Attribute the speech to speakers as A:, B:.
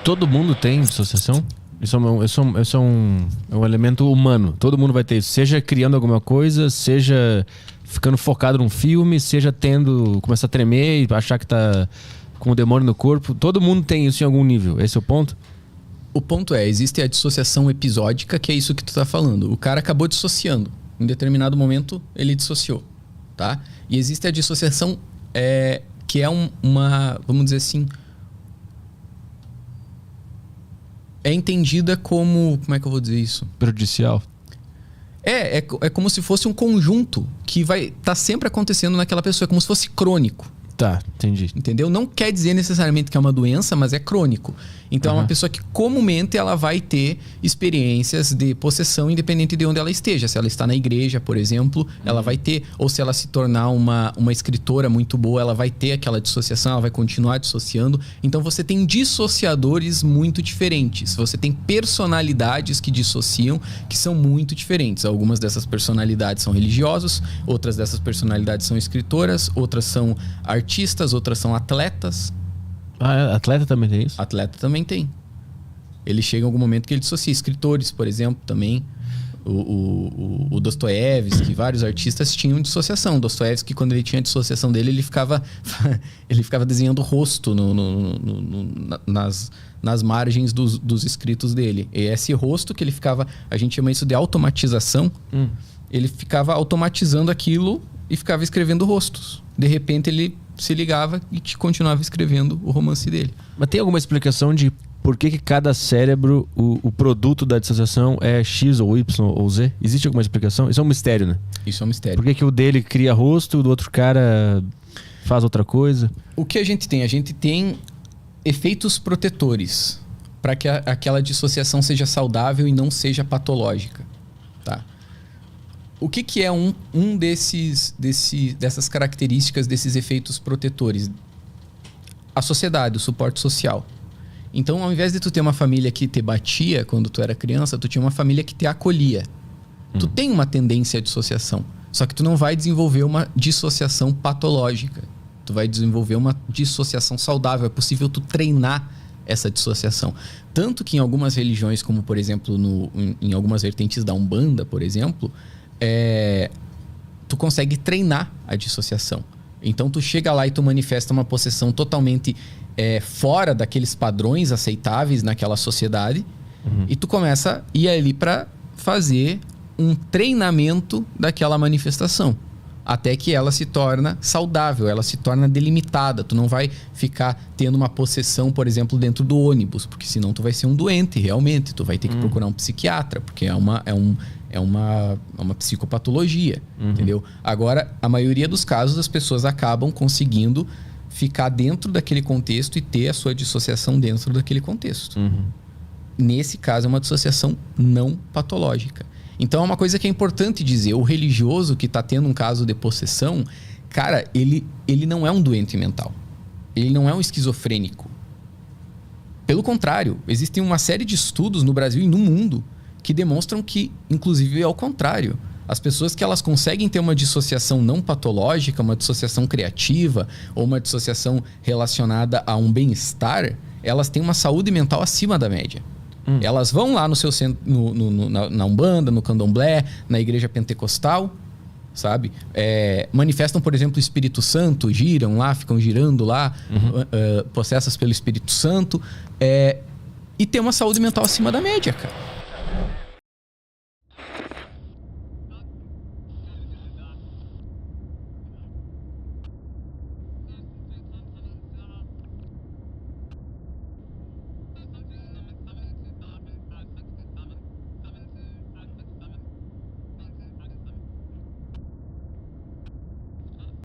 A: Todo mundo tem dissociação? Isso é um elemento humano. Todo mundo vai ter isso. Seja criando alguma coisa, seja ficando focado num filme, seja começar a tremer e achar que tá com o demônio no corpo. Todo mundo tem isso em algum nível. Esse é o ponto?
B: O ponto existe a dissociação episódica, que é isso que tu tá falando. O cara acabou dissociando. Em determinado momento, ele dissociou, tá? E existe a dissociação que é uma, vamos dizer assim, é entendida como é que eu vou dizer isso?
A: Prejudicial.
B: É como se fosse um conjunto que vai estar sempre acontecendo naquela pessoa. É como se fosse crônico.
A: Tá, entendi.
B: Entendeu? Não quer dizer necessariamente que é uma doença, mas é crônico. Então é uma pessoa que comumente ela vai ter experiências de possessão independente de onde ela esteja. Se ela está na igreja, por exemplo, ela vai ter. Ou se ela se tornar uma escritora muito boa, ela vai ter aquela dissociação, ela vai continuar dissociando. Então você tem dissociadores muito diferentes. Você tem personalidades que dissociam, que são muito diferentes. Algumas dessas personalidades são religiosos, outras dessas personalidades são escritoras, outras são artistas, outras são atletas.
A: Atleta também tem isso?
B: Atleta também tem. Ele chega em algum momento que ele dissocia. Escritores, por exemplo, também. O Dostoiévski, vários artistas tinham dissociação. Dostoiévski, quando ele tinha a dissociação dele, ele ficava desenhando o rosto nas margens dos escritos dele. E esse rosto que ele ficava... A gente chama isso de automatização. Ele ficava automatizando aquilo e ficava escrevendo rostos. De repente, ele se ligava e continuava escrevendo o romance dele.
A: Mas tem alguma explicação de por que cada cérebro, o produto da dissociação é X ou Y ou Z? Existe alguma explicação? Isso é um mistério, né?
B: Isso é um mistério.
A: Por que o dele cria rosto, o do outro cara faz outra coisa?
B: O que a gente tem? A gente tem efeitos protetores para que aquela dissociação seja saudável e não seja patológica, tá? O que é dessas características, desses efeitos protetores? A sociedade, o suporte social. Então, ao invés de tu ter uma família que te batia quando tu era criança, tu tinha uma família que te acolhia. Tu tem uma tendência à dissociação, só que tu não vai desenvolver uma dissociação patológica. Tu vai desenvolver uma dissociação saudável. É possível tu treinar essa dissociação. Tanto que em algumas religiões, como por exemplo em algumas vertentes da Umbanda, por exemplo... tu consegue treinar a dissociação. Então tu chega lá e tu manifesta uma possessão totalmente fora daqueles padrões aceitáveis naquela sociedade, e tu começa a ir ali para fazer um treinamento daquela manifestação, até que ela se torna saudável, ela se torna delimitada. Tu não vai ficar tendo uma possessão, por exemplo, dentro do ônibus, porque senão tu vai ser um doente realmente. Tu vai ter que procurar um psiquiatra, porque é uma psicopatologia, entendeu? Agora, a maioria dos casos, as pessoas acabam conseguindo ficar dentro daquele contexto e ter a sua dissociação dentro daquele contexto. Nesse caso, é uma dissociação não patológica. Então, é uma coisa que é importante dizer. O religioso que está tendo um caso de possessão, cara, ele não é um doente mental. Ele não é um esquizofrênico. Pelo contrário, existem uma série de estudos no Brasil e no mundo que demonstram que, inclusive, é ao contrário. As pessoas que elas conseguem ter uma dissociação não patológica, uma dissociação criativa ou uma dissociação relacionada a um bem-estar, elas têm uma saúde mental acima da média. Elas vão lá no seu centro, na Umbanda, no Candomblé, na igreja pentecostal, sabe? Manifestam, por exemplo, o Espírito Santo, giram lá, ficam girando lá, possessas pelo Espírito Santo, e tem uma saúde mental acima da média, cara.